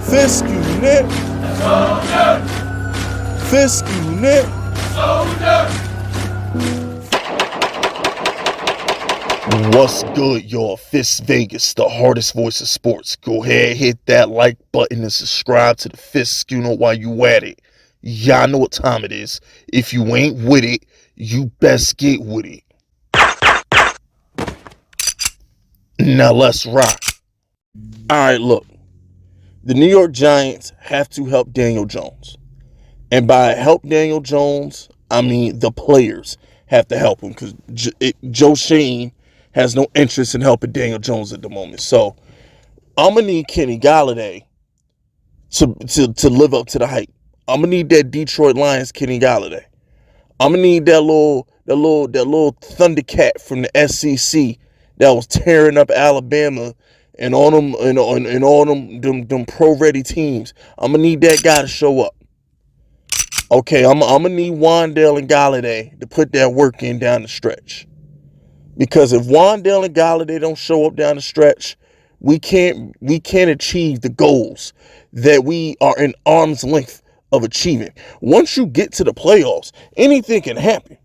Fisk unit. Fisk unit. What's good, y'all? Fist Vegas, the hardest voice of sports. Go ahead, hit that like button and subscribe to the Fist unit while you at it. Y'all know what time it is. If you ain't with it, you best get with it. Now let's rock. Alright, look. The New York Giants have to help Daniel Jones. And by help Daniel Jones, I mean the players have to help him, because Joe Shane has no interest in helping Daniel Jones at the moment. So I'm gonna need Kenny Golladay to live up to the hype. I'm gonna need that Detroit Lions Kenny Golladay. I'm gonna need that little Thundercat from the SEC that was tearing up Alabama and all them and all them pro ready teams. I'm gonna need that guy to show up. Okay, I'm gonna need Wan'dale and Golladay to put that work in down the stretch. Because if Wan'dale and Golladay don't show up down the stretch, we can't achieve the goals that we are in arm's length of achieving. Once you get to the playoffs, anything can happen.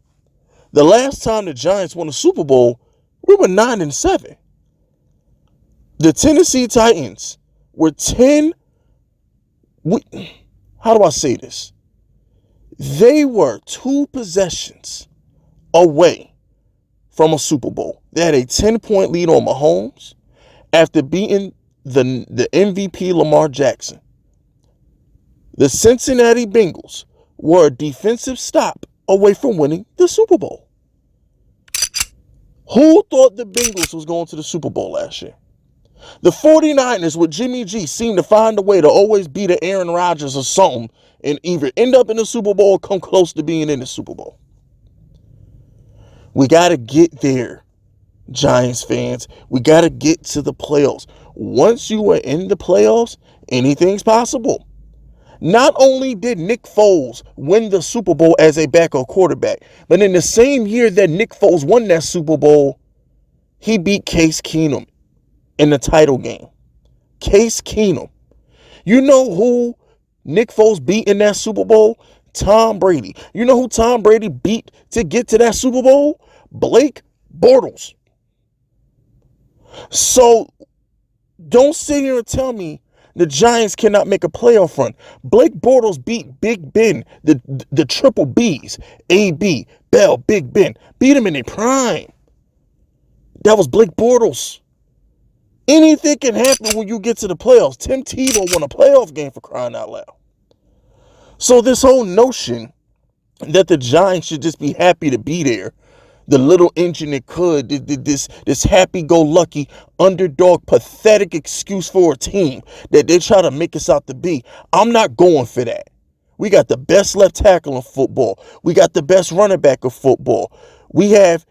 The last time the Giants won a Super Bowl, we were 9-7. The Tennessee Titans were 10. How do I say this? They were 2 possessions away from a Super Bowl. They had a 10-point lead on Mahomes after beating the MVP Lamar Jackson. The Cincinnati Bengals were a defensive stop away from winning the Super Bowl. Who thought the Bengals was going to the Super Bowl last year? The 49ers with Jimmy G seemed to find a way to always beat an Aaron Rodgers or something and either end up in the Super Bowl or come close to being in the Super Bowl. We got to get there, Giants fans. We got to get to the playoffs. Once you are in the playoffs, anything's possible. Not only did Nick Foles win the Super Bowl as a backup quarterback, but in the same year that Nick Foles won that Super Bowl, he beat Case Keenum in the title game. Case Keenum. You know who Nick Foles beat in that Super Bowl? Tom Brady. You know who Tom Brady beat to get to that Super Bowl? Blake Bortles. So don't sit here and tell me the Giants cannot make a playoff run. Blake Bortles beat Big Ben, the triple Bs, AB, Bell, Big Ben. Beat him in their prime. That was Blake Bortles. Anything can happen when you get to the playoffs. Tim Tebow won a playoff game, for crying out loud. So this whole notion that the Giants should just be happy to be there, the little engine that could, this happy-go-lucky, underdog, pathetic excuse for a team that they try to make us out to be, I'm not going for that. We got the best left tackle in football. We got the best running back of football. We have,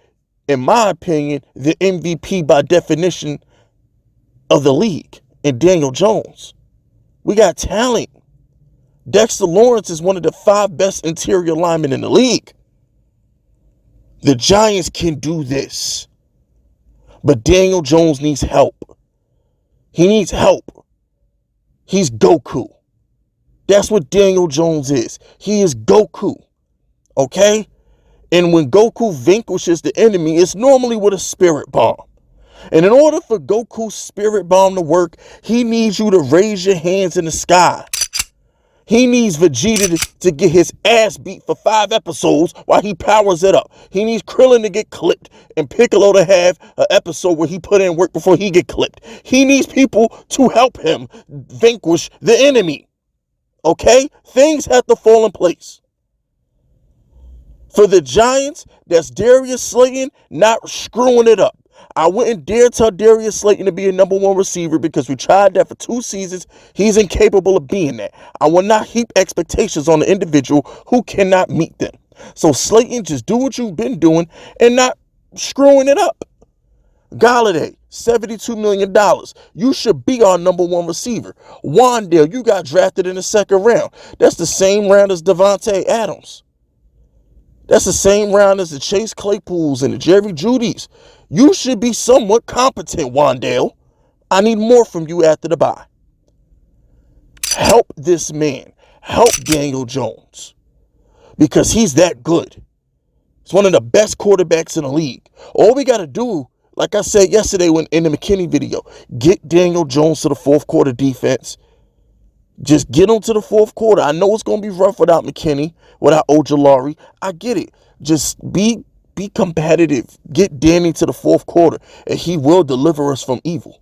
in my opinion, the MVP by definition of the league in Daniel Jones. We got talent. Dexter Lawrence is one of the 5 best interior linemen in the league. The Giants can do this. But Daniel Jones needs help. He needs help. He's Goku. That's what Daniel Jones is. He is Goku. Okay? And when Goku vanquishes the enemy, it's normally with a spirit bomb. And in order for Goku's spirit bomb to work, he needs you to raise your hands in the sky. He needs Vegeta to get his ass beat for 5 episodes while he powers it up. He needs Krillin to get clipped and Piccolo to have an episode where he put in work before he get clipped. He needs people to help him vanquish the enemy. Okay? Things have to fall in place. For the Giants, that's Darius Slayton not screwing it up. I wouldn't dare tell Darius Slayton to be a number 1 receiver because we tried that for 2 seasons. He's incapable of being that. I will not heap expectations on the individual who cannot meet them. So Slayton, just do what you've been doing and not screwing it up. Golladay, $72 million. You should be our number 1 receiver. Wan'dale, you got drafted in the 2nd round. That's the same round as Devontae Adams. That's the same round as the Chase Claypools and the Jerry Judys. You should be somewhat competent, Wan'dale. I need more from you after the bye. Help this man. Help Daniel Jones. Because he's that good. He's one of the best quarterbacks in the league. All we got to do, like I said yesterday when in the McKinney video, get Daniel Jones to the fourth quarter defense. Just get him to the fourth quarter. I know it's going to be rough without McKinney, without Ojulari. I get it. Just be competitive. Get Danny to the fourth quarter, and he will deliver us from evil.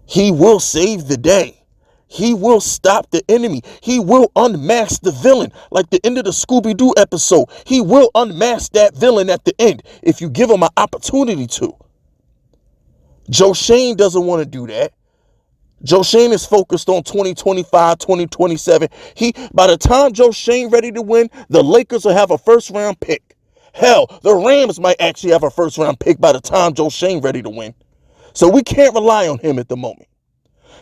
He will save the day. He will stop the enemy. He will unmask the villain. Like the end of the Scooby-Doo episode. He will unmask that villain at the end if you give him an opportunity to. Joe Shane doesn't want to do that. Joe Shane is focused on 2025, 2027. By the time Joe Shane ready to win, the Lakers will have a first-round pick. Hell, the Rams might actually have a first-round pick by the time Joe Shane ready to win. So we can't rely on him at the moment.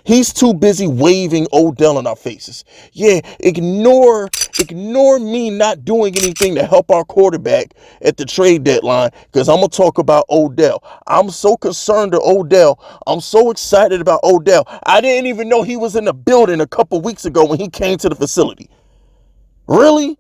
He's too busy waving Odell in our faces. Yeah, ignore me not doing anything to help our quarterback at the trade deadline, because I'm going to talk about Odell. I'm so concerned to Odell. I'm so excited about Odell. I didn't even know he was in the building a couple weeks ago when he came to the facility. Really?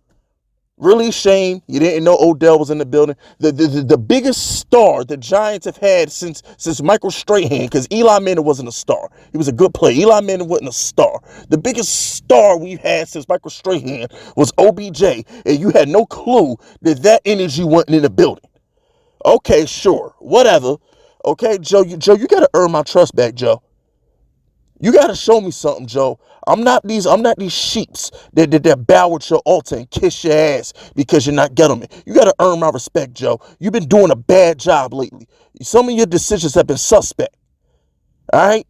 Really, Shane? You didn't know Odell was in the building? The biggest star the Giants have had since Michael Strahan, because Eli Manning wasn't a star. He was a good player. Eli Manning wasn't a star. The biggest star we've had since Michael Strahan was OBJ, and you had no clue that energy wasn't in the building. Okay, sure. Whatever. Okay, Joe, you got to earn my trust back, Joe. You got to show me something, Joe. I'm not these sheeps that bow at your altar and kiss your ass because you're not Gettleman. You got to earn my respect, Joe. You've been doing a bad job lately. Some of your decisions have been suspect. All right?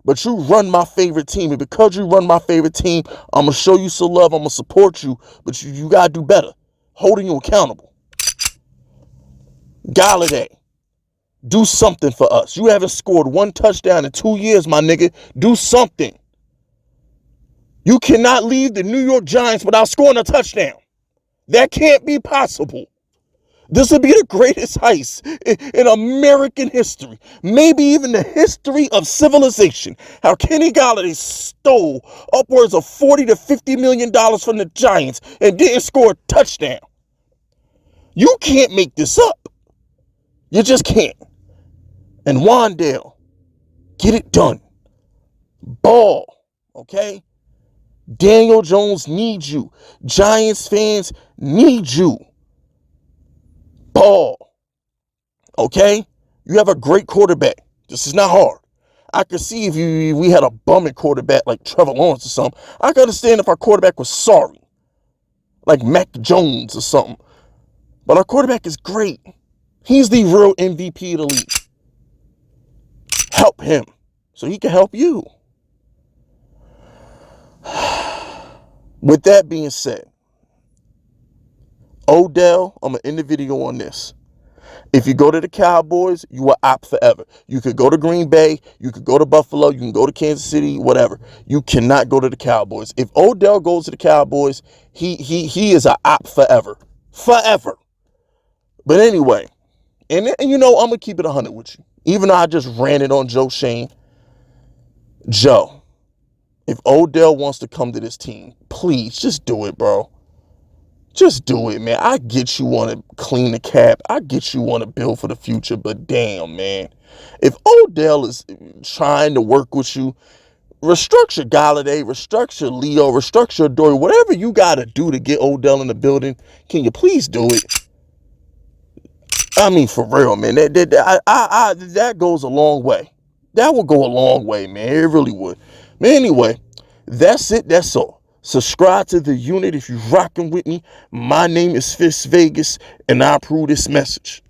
But you run my favorite team. And because you run my favorite team, I'm going to show you some love. I'm going to support you. But you got to do better. Holding you accountable. Golladay. Do something for us. You haven't scored one touchdown in 2 years, my nigga. Do something. You cannot leave the New York Giants without scoring a touchdown. That can't be possible. This would be the greatest heist in American history. Maybe even the history of civilization. How Kenny Golladay stole upwards of $40 to $50 million from the Giants and didn't score a touchdown. You can't make this up. You just can't. And Wan'dale, get it done. Ball, okay? Daniel Jones needs you. Giants fans need you. Ball, okay? You have a great quarterback. This is not hard. I could see if we had a bumming quarterback like Trevor Lawrence or something. I could understand if our quarterback was sorry, like Mac Jones or something. But our quarterback is great. He's the real MVP of the league. Help him so he can help you. With that being said, Odell, I'm going to end the video on this. If you go to the Cowboys, you are out forever. You could go to Green Bay, you could go to Buffalo, you can go to Kansas City, whatever. You cannot go to the Cowboys. If Odell goes to the Cowboys, he is an op forever. Forever. But anyway, and you know, I'm going to keep it 100 with you. Even though I just ran it on Joe Shane. Joe, if Odell wants to come to this team, please just do it, bro. Just do it, man. I get you want to clean the cap. I get you want to build for the future, but damn, man. If Odell is trying to work with you, restructure Golladay, restructure Leo, restructure Dory, whatever you got to do to get Odell in the building, can you please do it? I mean, for real, man. That goes a long way. That would go a long way, man. It really would. But anyway, that's it. That's all. Subscribe to the unit if you're rocking with me. My name is Fist Vegas, and I approve this message.